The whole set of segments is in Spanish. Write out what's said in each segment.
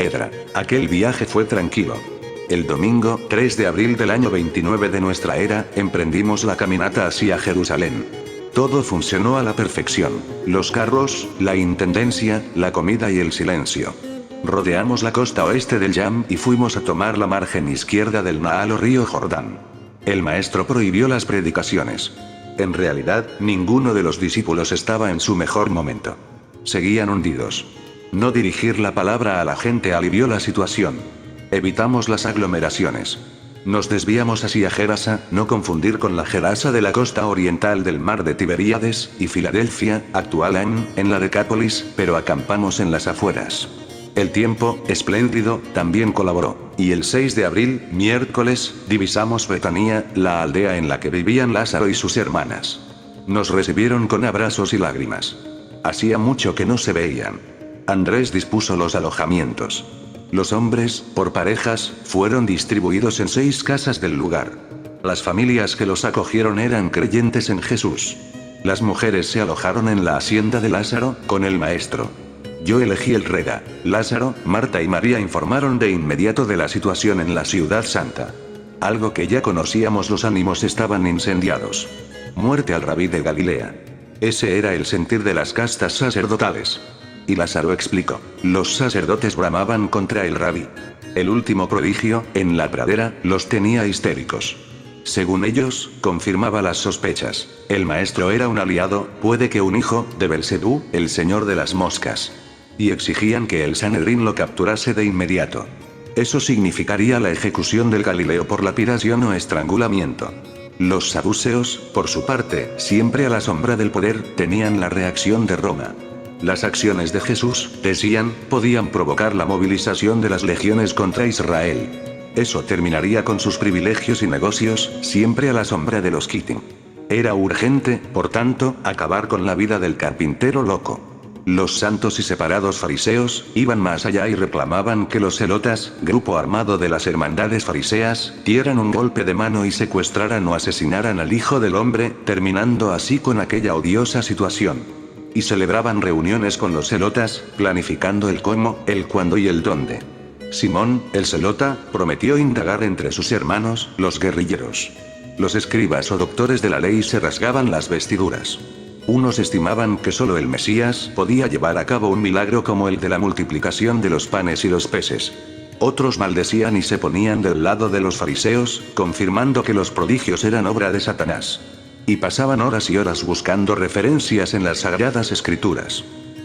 Edra. Aquel viaje fue tranquilo. El domingo, 3 de abril del año 29 de nuestra era, emprendimos la caminata hacia Jerusalén. Todo funcionó a la perfección. Los carros, la intendencia, la comida y el silencio. Rodeamos la costa oeste del Yam y fuimos a tomar la margen izquierda del Naal o río Jordán. El maestro prohibió las predicaciones. En realidad, ninguno de los discípulos estaba en su mejor momento. Seguían hundidos. No dirigir la palabra a la gente alivió la situación. Evitamos las aglomeraciones. Nos desviamos hacia Gerasa, no confundir con la Gerasa de la costa oriental del mar de Tiberíades, y Filadelfia, actual en la Decápolis, pero acampamos en las afueras. El tiempo, espléndido, también colaboró, y el 6 de abril, miércoles, divisamos Betanía, la aldea en la que vivían Lázaro y sus hermanas. Nos recibieron con abrazos y lágrimas. Hacía mucho que no se veían. Andrés dispuso los alojamientos. Los hombres, por parejas, fueron distribuidos en 6 casas del lugar. Las familias que los acogieron eran creyentes en Jesús. Las mujeres se alojaron en la hacienda de Lázaro, con el maestro. Yo elegí el Reda. Lázaro, Marta y María informaron de inmediato de la situación en la ciudad santa. Algo que ya conocíamos, los ánimos estaban incendiados. Muerte al rabí de Galilea. Ese era el sentir de las castas sacerdotales. Y Lázaro explicó. Los sacerdotes bramaban contra el rabí. El último prodigio, en la pradera, los tenía histéricos. Según ellos, confirmaba las sospechas. El maestro era un aliado, puede que un hijo, de Belcebú, el señor de las moscas. Y exigían que el Sanedrín lo capturase de inmediato. Eso significaría la ejecución del Galileo por lapidación o estrangulamiento. Los saduceos, por su parte, siempre a la sombra del poder, tenían la reacción de Roma. Las acciones de Jesús, decían, podían provocar la movilización de las legiones contra Israel. Eso terminaría con sus privilegios y negocios, siempre a la sombra de los Kittim. Era urgente, por tanto, acabar con la vida del carpintero loco. Los santos y separados fariseos, iban más allá y reclamaban que los celotas, grupo armado de las hermandades fariseas, dieran un golpe de mano y secuestraran o asesinaran al Hijo del Hombre, terminando así con aquella odiosa situación. Y celebraban reuniones con los celotas, planificando el cómo, el cuándo y el dónde. Simón, el celota, prometió indagar entre sus hermanos, los guerrilleros. Los escribas o doctores de la ley se rasgaban las vestiduras. Unos estimaban que solo el Mesías podía llevar a cabo un milagro como el de la multiplicación de los panes y los peces. Otros maldecían y se ponían del lado de los fariseos, confirmando que los prodigios eran obra de Satanás. Y pasaban horas y horas buscando referencias en las sagradas escrituras.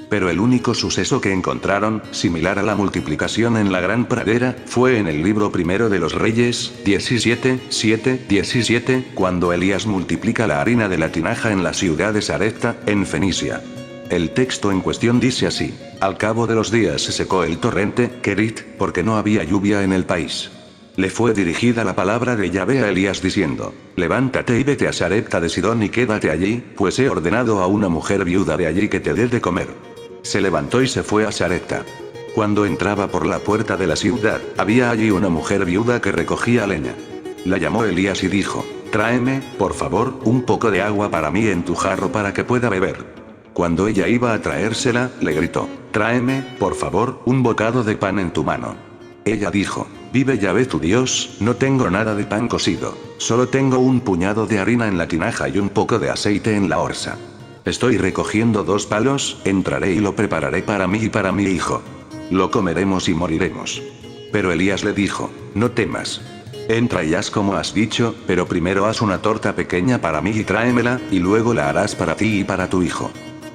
Pero el único suceso que encontraron, similar a la multiplicación en la gran pradera, fue en el libro primero de los Reyes, 17:17, cuando Elías multiplica la harina de la tinaja en la ciudad de Sarepta, en Fenicia. El texto en cuestión dice así: al cabo de los días se secó el torrente, Kerit, porque no había lluvia en el país. Le fue dirigida la palabra de Yahvé a Elías diciendo: levántate y vete a Sarepta de Sidón y quédate allí, pues he ordenado a una mujer viuda de allí que te dé de comer. Se levantó y se fue a Sarepta. Cuando entraba por la puerta de la ciudad, había allí una mujer viuda que recogía leña. La llamó Elías y dijo: tráeme, por favor, un poco de agua para mí en tu jarro para que pueda beber. Cuando ella iba a traérsela, le gritó: tráeme, por favor, un bocado de pan en tu mano. Ella dijo: vive Yahvé tu Dios, no tengo nada de pan cocido, solo tengo un puñado de harina en la tinaja y un poco de aceite en la orza. Estoy recogiendo 2 palos, entraré y lo prepararé para mí y para mi hijo. Lo comeremos y moriremos. Pero Elías le dijo: no temas. Entra y haz como has dicho, pero primero haz una torta pequeña para mí y tráemela, y luego la harás para ti y para tu hijo.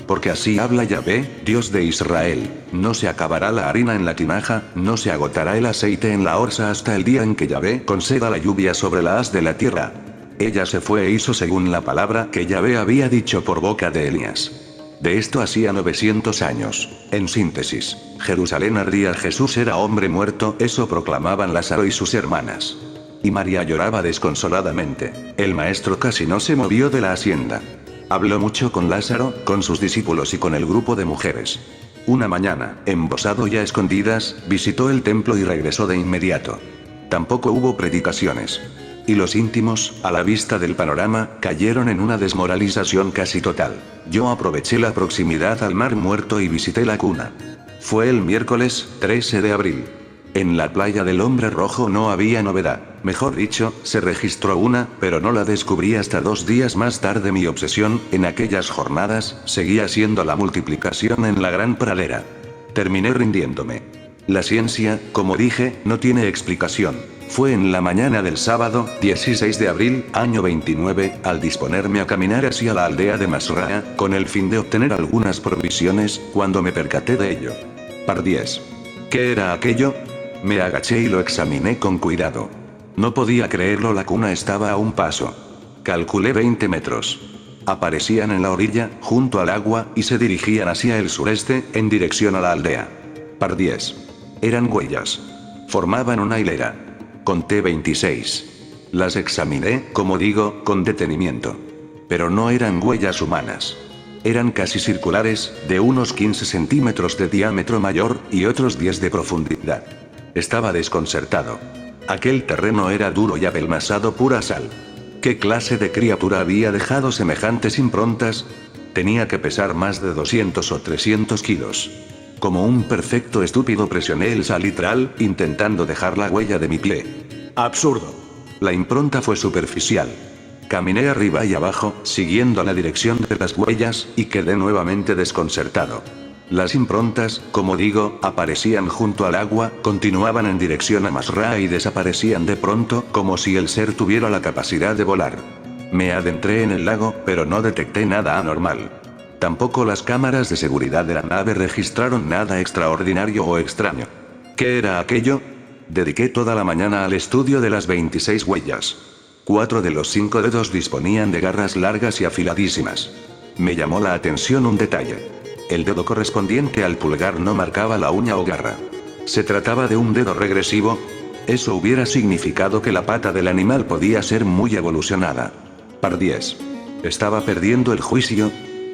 Porque así habla Yahvé, Dios de Israel: no se acabará la harina en la tinaja, no se agotará el aceite en la orza hasta el día en que Yahvé conceda la lluvia sobre la haz de la tierra. Ella se fue e hizo según la palabra que Yahvé había dicho por boca de Elías. De esto hacía 900 años. En síntesis, Jerusalén ardía, Jesús era hombre muerto, eso proclamaban Lázaro y sus hermanas. Y María lloraba desconsoladamente. El maestro casi no se movió de la hacienda. Habló mucho con Lázaro, con sus discípulos y con el grupo de mujeres. Una mañana, embosado y a escondidas, visitó el templo y regresó de inmediato. Tampoco hubo predicaciones. Y los íntimos, a la vista del panorama, cayeron en una desmoralización casi total. Yo aproveché la proximidad al mar muerto y visité la cuna. Fue el miércoles 13 de abril. En la playa del Hombre Rojo no había novedad. Mejor dicho, se registró una, pero no la descubrí hasta 2 días más tarde. Mi obsesión, en aquellas jornadas, seguía siendo la multiplicación en la gran pradera. Terminé rindiéndome. La ciencia, como dije, no tiene explicación. Fue en la mañana del sábado, 16 de abril, año 29, al disponerme a caminar hacia la aldea de Masraa, con el fin de obtener algunas provisiones, cuando me percaté de ello. Par 10. ¿Qué era aquello? Me agaché y lo examiné con cuidado. No podía creerlo, la cuna estaba a un paso. Calculé 20 metros. Aparecían en la orilla, junto al agua, y se dirigían hacia el sureste, en dirección a la aldea. Par 10. Eran huellas. Formaban una hilera. Conté 26. Las examiné, como digo, con detenimiento. Pero no eran huellas humanas. Eran casi circulares, de unos 15 centímetros de diámetro mayor, y otros 10 de profundidad. Estaba desconcertado. Aquel terreno era duro y apelmazado, pura sal. ¿Qué clase de criatura había dejado semejantes improntas? Tenía que pesar más de 200 o 300 kilos. Como un perfecto estúpido presioné el salitral, intentando dejar la huella de mi pie. Absurdo. La impronta fue superficial. Caminé arriba y abajo, siguiendo la dirección de las huellas, y quedé nuevamente desconcertado. Las improntas, como digo, aparecían junto al agua, continuaban en dirección a Masraa y desaparecían de pronto, como si el ser tuviera la capacidad de volar. Me adentré en el lago, pero no detecté nada anormal. Tampoco las cámaras de seguridad de la nave registraron nada extraordinario o extraño. ¿Qué era aquello? Dediqué toda la mañana al estudio de las 26 huellas. 4 de los 5 dedos disponían de garras largas y afiladísimas. Me llamó la atención un detalle. El dedo correspondiente al pulgar no marcaba la uña o garra. ¿Se trataba de un dedo regresivo? Eso hubiera significado que la pata del animal podía ser muy evolucionada. Par 10. Estaba perdiendo el juicio.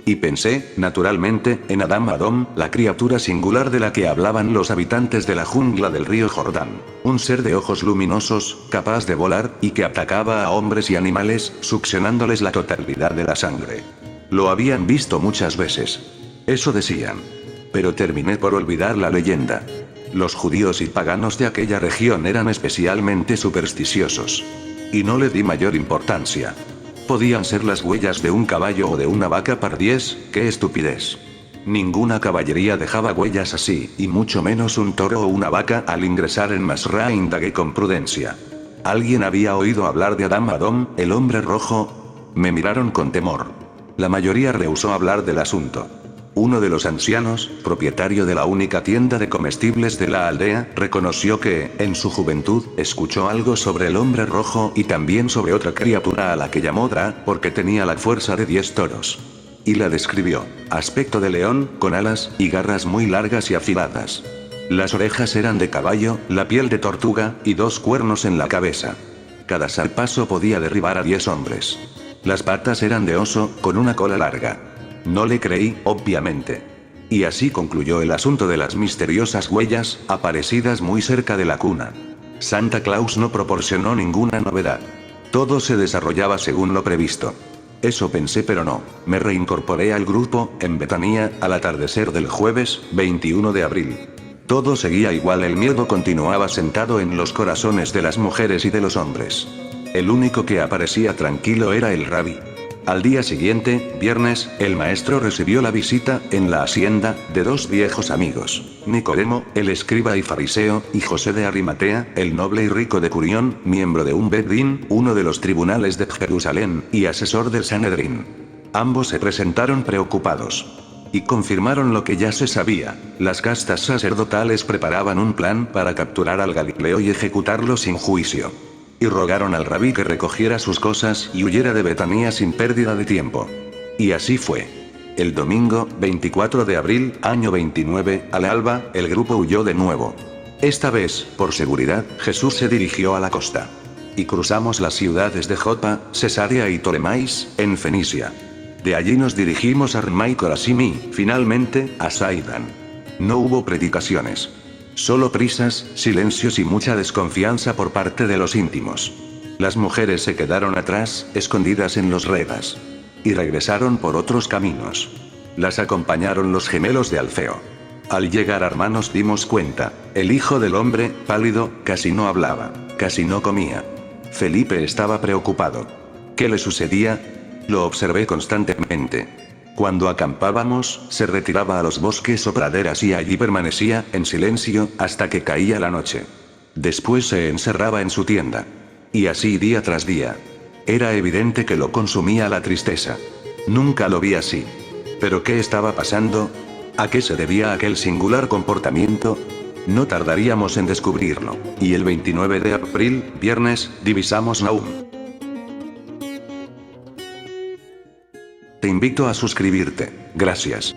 Y pensé, naturalmente, en Adam Adom, la criatura singular de la que hablaban los habitantes de la jungla del río Jordán. Un ser de ojos luminosos, capaz de volar, y que atacaba a hombres y animales, succionándoles la totalidad de la sangre. Lo habían visto muchas veces. Eso decían. Pero terminé por olvidar la leyenda. Los judíos y paganos de aquella región eran especialmente supersticiosos. Y no le di mayor importancia. Podían ser las huellas de un caballo o de una vaca. Par 10, ¡qué estupidez! Ninguna caballería dejaba huellas así, y mucho menos un toro o una vaca. Al ingresar en Masraa indagué con prudencia. ¿Alguien había oído hablar de Adam Adom, el Hombre Rojo? Me miraron con temor. La mayoría rehusó hablar del asunto. Uno de los ancianos, propietario de la única tienda de comestibles de la aldea, reconoció que, en su juventud, escuchó algo sobre el Hombre Rojo y también sobre otra criatura a la que llamó Dra, porque tenía la fuerza de 10 toros. Y la describió. Aspecto de león, con alas y garras muy largas y afiladas. Las orejas eran de caballo, la piel de tortuga, y 2 cuernos en la cabeza. Cada zarpazo podía derribar a 10 hombres. Las patas eran de oso, con una cola larga. No le creí, obviamente. Y así concluyó el asunto de las misteriosas huellas, aparecidas muy cerca de la cuna. Santa Claus no proporcionó ninguna novedad. Todo se desarrollaba según lo previsto. Eso pensé, pero no. Me reincorporé al grupo, en Betania, al atardecer del jueves, 21 de abril. Todo seguía igual, el miedo continuaba sentado en los corazones de las mujeres y de los hombres. El único que aparecía tranquilo era el rabí. Al día siguiente, viernes, el maestro recibió la visita, en la hacienda, de 2 viejos amigos, Nicodemo, el escriba y fariseo, y José de Arimatea, el noble y rico decurión, miembro de un Bedín, uno de los tribunales de Jerusalén, y asesor del Sanedrín. Ambos se presentaron preocupados. Y confirmaron lo que ya se sabía: las castas sacerdotales preparaban un plan para capturar al Galileo y ejecutarlo sin juicio. Y rogaron al rabí que recogiera sus cosas y huyera de Betania sin pérdida de tiempo. Y así fue. El domingo, 24 de abril, año 29, al alba, el grupo huyó de nuevo. Esta vez, por seguridad, Jesús se dirigió a la costa. Y cruzamos las ciudades de Jopa, Cesarea y Ptolemais, en Fenicia. De allí nos dirigimos a Rma y Corazim y, finalmente, a Sidán. No hubo predicaciones. Solo prisas, silencios y mucha desconfianza por parte de los íntimos. Las mujeres se quedaron atrás, escondidas en los redas. Y regresaron por otros caminos. Las acompañaron los gemelos de Alfeo. Al llegar Ar nos dimos cuenta, el hijo del hombre, pálido, casi no hablaba, casi no comía. Felipe estaba preocupado. ¿Qué le sucedía? Lo observé constantemente. Cuando acampábamos, se retiraba a los bosques o praderas y allí permanecía, en silencio, hasta que caía la noche. Después se encerraba en su tienda. Y así día tras día. Era evidente que lo consumía la tristeza. Nunca lo vi así. ¿Pero qué estaba pasando? ¿A qué se debía aquel singular comportamiento? No tardaríamos en descubrirlo. Y el 29 de abril, viernes, divisamos Naum. Te invito a suscribirte. Gracias.